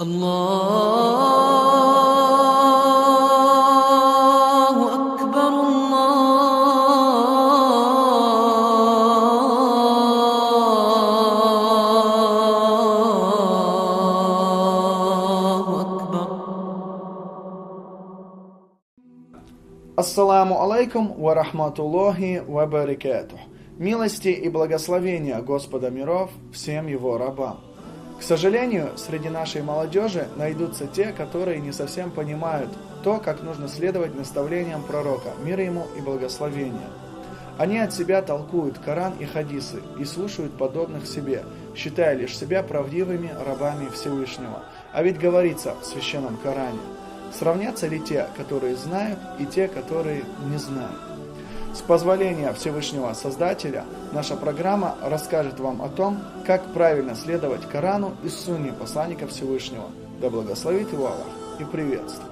الله أكبر الله أكبر. Ассаламу алейкум ва рахматуллахи ва баракатух. Милости и благословения Господа миров всем его рабам. К сожалению, среди нашей молодежи найдутся те, которые не совсем понимают то, как нужно следовать наставлениям пророка, мир ему и благословения. Они от себя толкуют Коран и хадисы и слушают подобных себе, считая лишь себя правдивыми рабами Всевышнего. А ведь говорится в Священном Коране: сравнятся ли те, которые знают, и те, которые не знают? С позволения Всевышнего Создателя, наша программа расскажет вам о том, как правильно следовать Корану и Сунне посланника Всевышнего. Да благословит его Аллах и приветствует.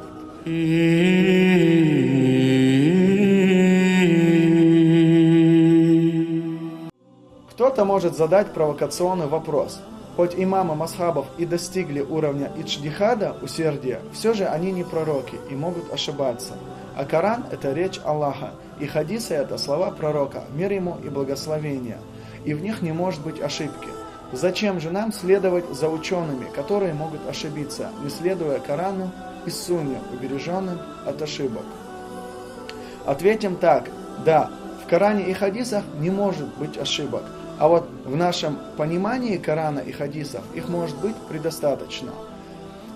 Кто-то может задать провокационный вопрос. Хоть имамы масхабов и достигли уровня иджтихада, усердия, все же они не пророки и могут ошибаться. А Коран – это речь Аллаха, и хадисы – это слова пророка, мир ему и благословения, и в них не может быть ошибки. Зачем же нам следовать за учеными, которые могут ошибиться, не следуя Корану и Сунне, убереженным от ошибок? Ответим так: да, в Коране и хадисах не может быть ошибок, а вот в нашем понимании Корана и хадисов их может быть предостаточно.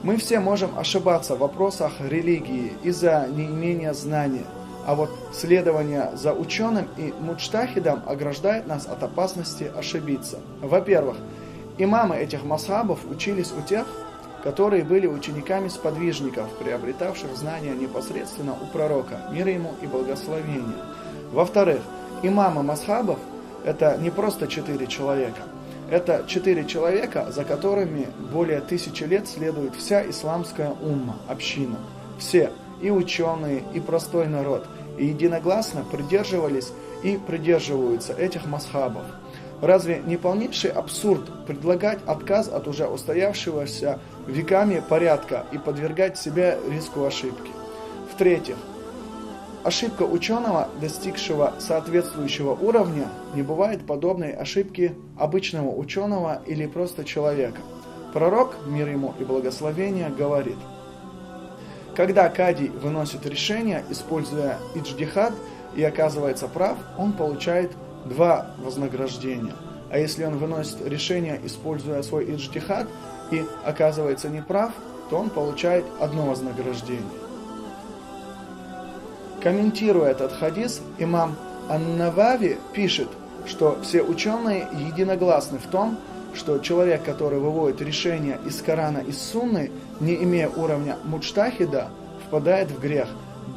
Мы все можем ошибаться в вопросах религии из-за неимения знания, а вот следование за ученым и муджтахидом ограждает нас от опасности ошибиться. Во-первых, имамы этих масхабов учились у тех, которые были учениками сподвижников, приобретавших знания непосредственно у пророка, мир ему и благословения. Во-вторых, имамы масхабов – это не просто 4 человека. Это 4 человека, за которыми более 1000 лет следует вся исламская умма, община. Все, и ученые, и простой народ, и единогласно придерживались и придерживаются этих масхабов. Разве не полнейший абсурд предлагать отказ от уже устоявшегося веками порядка и подвергать себя риску ошибки? В-третьих, ошибка ученого, достигшего соответствующего уровня, не бывает подобной ошибки обычного ученого или просто человека. Пророк, мир ему и благословение, говорит: когда кади выносит решение, используя иджтихад, и оказывается прав, он получает 2 вознаграждения. А если он выносит решение, используя свой иджтихад, и оказывается неправ, то он получает 1 вознаграждение. Комментируя этот хадис, имам Ан-Навави пишет, что все ученые единогласны в том, что человек, который выводит решение из Корана и Сунны, не имея уровня муджтахида, впадает в грех,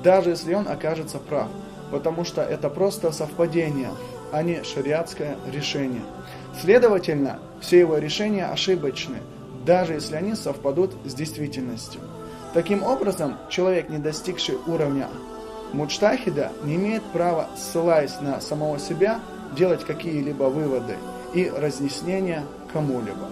даже если он окажется прав, потому что это просто совпадение, а не шариатское решение. Следовательно, все его решения ошибочны, даже если они совпадут с действительностью. Таким образом, человек, не достигший уровня муджтахида, не имеет права, ссылаясь на самого себя, делать какие-либо выводы и разъяснения кому-либо.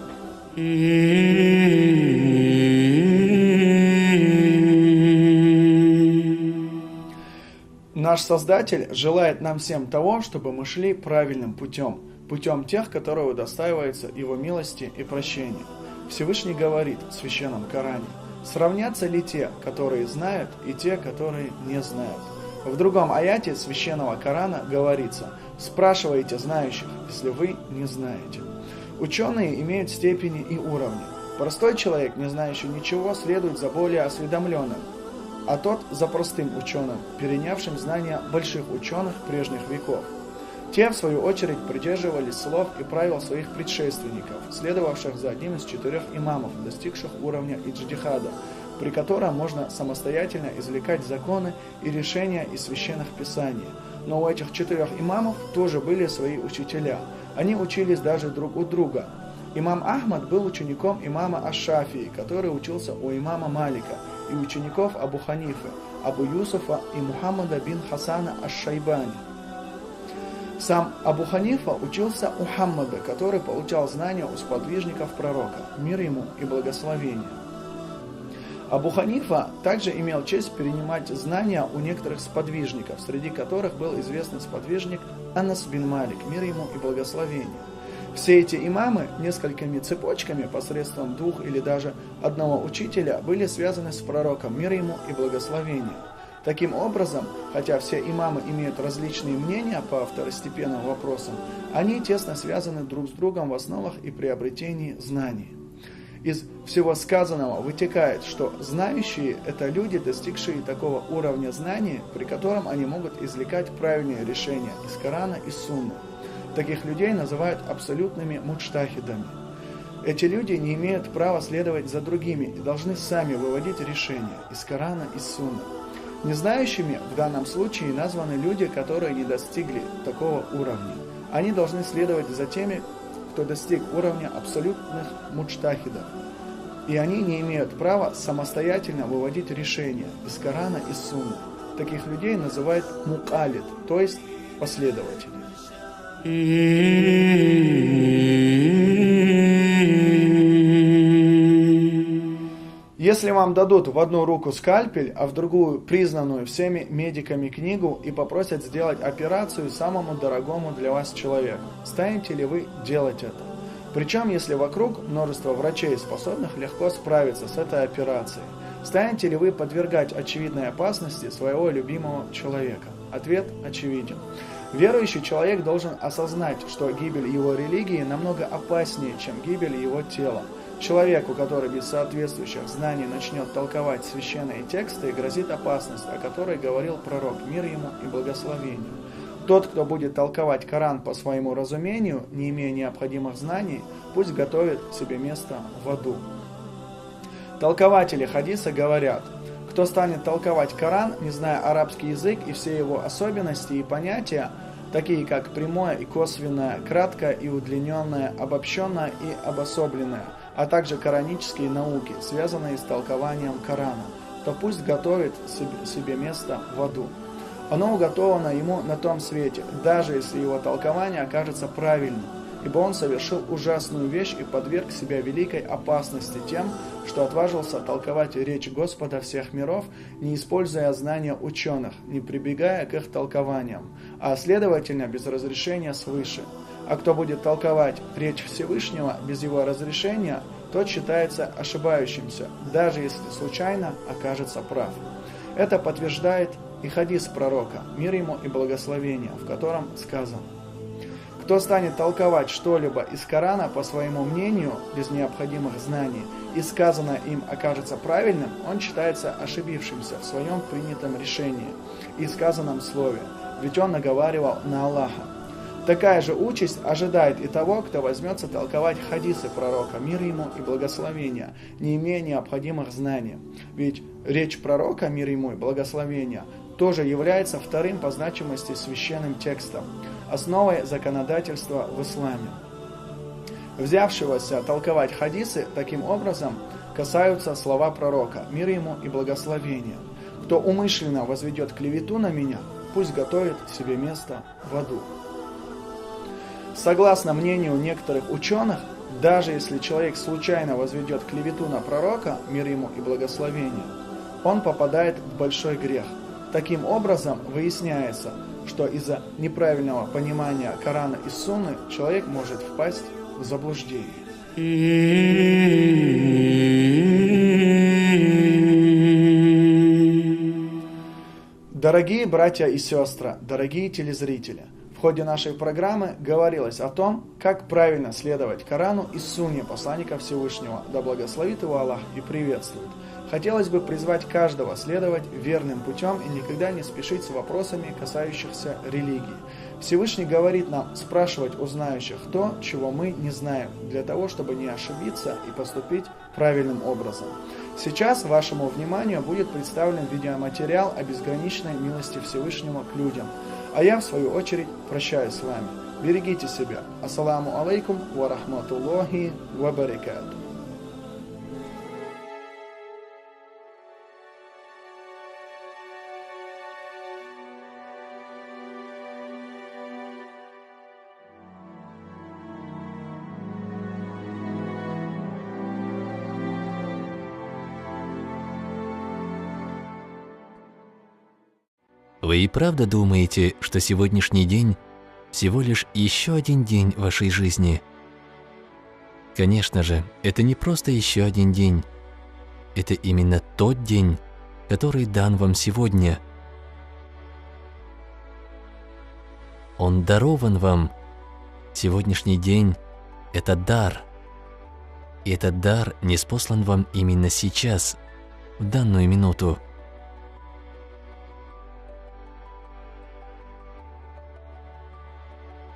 Наш Создатель желает нам всем того, чтобы мы шли правильным путем, путем тех, которые удостаиваются Его милости и прощения. Всевышний говорит в Священном Коране: сравнятся ли те, которые знают, и те, которые не знают? В другом аяте Священного Корана говорится: спрашивайте знающих, если вы не знаете. Ученые имеют степени и уровни. Простой человек, не знающий ничего, следует за более осведомленным, а тот за простым ученым, перенявшим знания больших ученых прежних веков. Те, в свою очередь, придерживались слов и правил своих предшественников, следовавших за одним из 4 имамов, достигших уровня иджтихада, при котором можно самостоятельно извлекать законы и решения из священных писаний. Но у этих 4 имамов тоже были свои учителя. Они учились даже друг у друга. Имам Ахмад был учеником имама Аш-Шафии, который учился у имама Малика, и учеников Абу Ханифы, Абу Юсуфа и Мухаммада бин Хасана Аш-Шайбани. Сам Абу Ханифа учился у Хаммада, который получал знания у сподвижников пророка, мир ему и благословение. Абу Ханифа также имел честь перенимать знания у некоторых сподвижников, среди которых был известный сподвижник Анас бин Малик, мир ему и благословение. Все эти имамы несколькими цепочками посредством двух или даже одного учителя были связаны с пророком, мир ему и благословение. Таким образом, хотя все имамы имеют различные мнения по второстепенным вопросам, они тесно связаны друг с другом в основах и приобретении знаний. Из всего сказанного вытекает, что знающие – это люди, достигшие такого уровня знаний, при котором они могут извлекать правильные решения из Корана и Сунны. Таких людей называют абсолютными муджтахидами. Эти люди не имеют права следовать за другими и должны сами выводить решения из Корана и Сунны. Незнающими в данном случае названы люди, которые не достигли такого уровня. Они должны следовать за теми, кто достиг уровня абсолютных муджтахидов. И они не имеют права самостоятельно выводить решения из Корана и Сунны. Таких людей называют мукалид, то есть последователи. Если вам дадут в одну руку скальпель, а в другую признанную всеми медиками книгу и попросят сделать операцию самому дорогому для вас человеку, станете ли вы делать это? Причем, если вокруг множество врачей, способных легко справиться с этой операцией, станете ли вы подвергать очевидной опасности своего любимого человека? Ответ очевиден. Верующий человек должен осознать, что гибель его религии намного опаснее, чем гибель его тела. Человеку, который без соответствующих знаний начнет толковать священные тексты, грозит опасность, о которой говорил пророк, мир ему и благословение. Тот, кто будет толковать Коран по своему разумению, не имея необходимых знаний, пусть готовит себе место в аду. Толкователи хадиса говорят: кто станет толковать Коран, не зная арабский язык и все его особенности и понятия, такие как прямое и косвенное, краткое и удлиненное, обобщенное и обособленное, а также коранические науки, связанные с толкованием Корана, то пусть готовит себе место в аду. Оно уготовано ему на том свете, даже если его толкование окажется правильным, ибо он совершил ужасную вещь и подверг себя великой опасности тем, что отважился толковать речь Господа всех миров, не используя знания ученых, не прибегая к их толкованиям, а следовательно без разрешения свыше. А кто будет толковать речь Всевышнего без его разрешения, тот считается ошибающимся, даже если случайно окажется прав. Это подтверждает и хадис пророка, мир ему и благословение, в котором сказано: кто станет толковать что-либо из Корана по своему мнению, без необходимых знаний, и сказанное им окажется правильным, он считается ошибившимся в своем принятом решении и сказанном слове, ведь он наговаривал на Аллаха. Такая же участь ожидает и того, кто возьмется толковать хадисы пророка, мир ему и благословения, не имея необходимых знаний. Ведь речь пророка, мир ему и благословения, тоже является вторым по значимости священным текстом, основой законодательства в исламе. Взявшегося толковать хадисы таким образом касаются слова пророка, мир ему и благословения. Кто умышленно возведет клевету на меня, пусть готовит себе место в аду. Согласно мнению некоторых ученых, даже если человек случайно возведет клевету на пророка, мир ему и благословение, он попадает в большой грех. Таким образом, выясняется, что из-за неправильного понимания Корана и Сунны человек может впасть в заблуждение. Дорогие братья и сестры, дорогие телезрители, в ходе нашей программы говорилось о том, как правильно следовать Корану и Сунне посланника Всевышнего, да благословит его Аллах и приветствует. Хотелось бы призвать каждого следовать верным путем и никогда не спешить с вопросами, касающихся религии. Всевышний говорит нам спрашивать у знающих то, чего мы не знаем, для того, чтобы не ошибиться и поступить правильным образом. Сейчас вашему вниманию будет представлен видеоматериал о безграничной милости Всевышнего к людям. А я, в свою очередь, прощаюсь с вами. Берегите себя. Ассаламу алейкум ва рахматуллахи ва баракатух. Вы и правда думаете, что сегодняшний день всего лишь еще один день вашей жизни? Конечно же, это не просто еще один день. Это именно тот день, который дан вам сегодня. Он дарован вам. Сегодняшний день – это дар. И этот дар ниспослан вам именно сейчас, в данную минуту.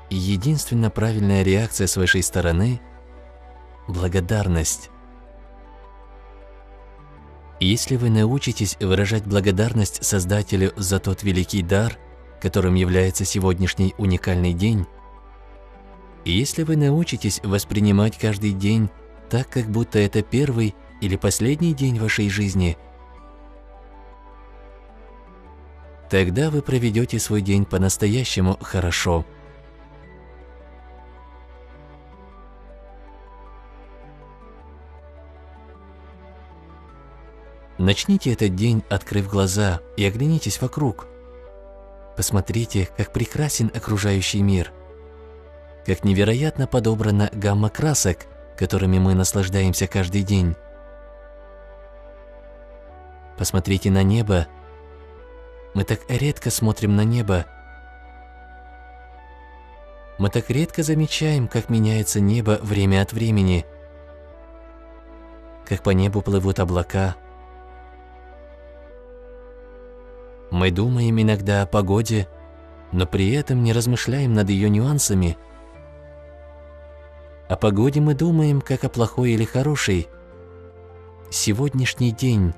И единственно правильная реакция с вашей стороны – благодарность. И если вы научитесь выражать благодарность Создателю за тот великий дар, которым является сегодняшний уникальный день, и если вы научитесь воспринимать каждый день так, как будто это первый или последний день вашей жизни, тогда вы проведете свой день по-настоящему хорошо. Начните этот день, открыв глаза, и оглянитесь вокруг. Посмотрите, как прекрасен окружающий мир, как невероятно подобрана гамма красок, которыми мы наслаждаемся каждый день. Посмотрите на небо. Мы так редко смотрим на небо. Мы так редко замечаем, как меняется небо время от времени, как по небу плывут облака. Мы думаем иногда о погоде, но при этом не размышляем над ее нюансами. О погоде мы думаем, как о плохой или хорошей. Сегодняшний день,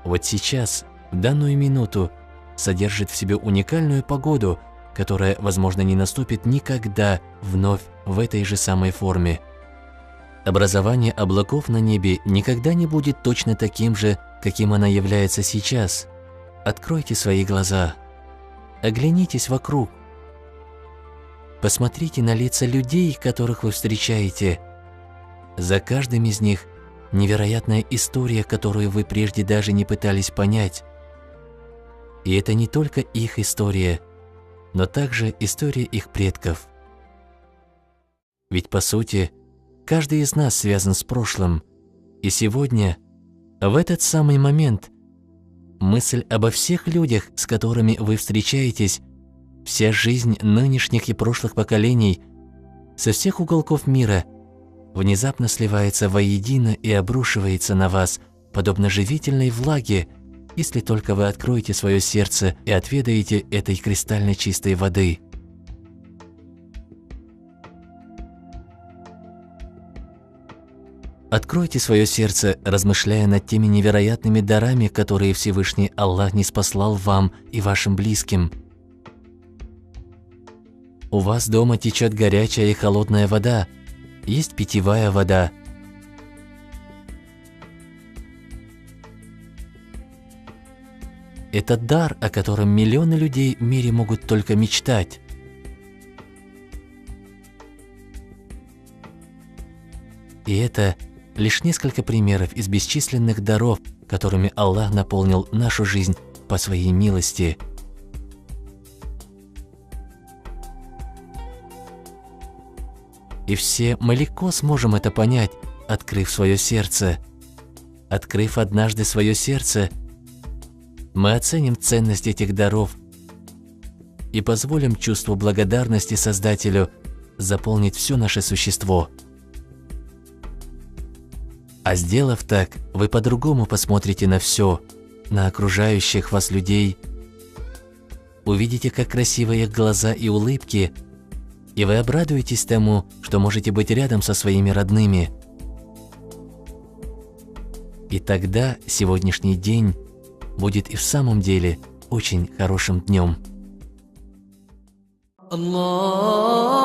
вот сейчас, в данную минуту, содержит в себе уникальную погоду, которая, возможно, не наступит никогда вновь в этой же самой форме. Образование облаков на небе никогда не будет точно таким же, каким оно является сейчас. Откройте свои глаза, оглянитесь вокруг. Посмотрите на лица людей, которых вы встречаете. За каждым из них невероятная история, которую вы прежде даже не пытались понять. И это не только их история, но также история их предков. Ведь по сути, каждый из нас связан с прошлым, и сегодня, в этот самый момент, мысль обо всех людях, с которыми вы встречаетесь, вся жизнь нынешних и прошлых поколений, со всех уголков мира, внезапно сливается воедино и обрушивается на вас, подобно живительной влаге, если только вы откроете свое сердце и отведаете этой кристально чистой воды. Откройте свое сердце, размышляя над теми невероятными дарами, которые Всевышний Аллах ниспослал вам и вашим близким. У вас дома течет горячая и холодная вода, есть питьевая вода. Это дар, о котором миллионы людей в мире могут только мечтать. И это лишь несколько примеров из бесчисленных даров, которыми Аллах наполнил нашу жизнь по своей милости. И все мы легко сможем это понять, открыв свое сердце. Открыв однажды свое сердце, мы оценим ценность этих даров и позволим чувству благодарности Создателю заполнить все наше существо. А сделав так, вы по-другому посмотрите на все, на окружающих вас людей, увидите, как красивы их глаза и улыбки, и вы обрадуетесь тому, что можете быть рядом со своими родными. И тогда сегодняшний день будет и в самом деле очень хорошим днем. Allah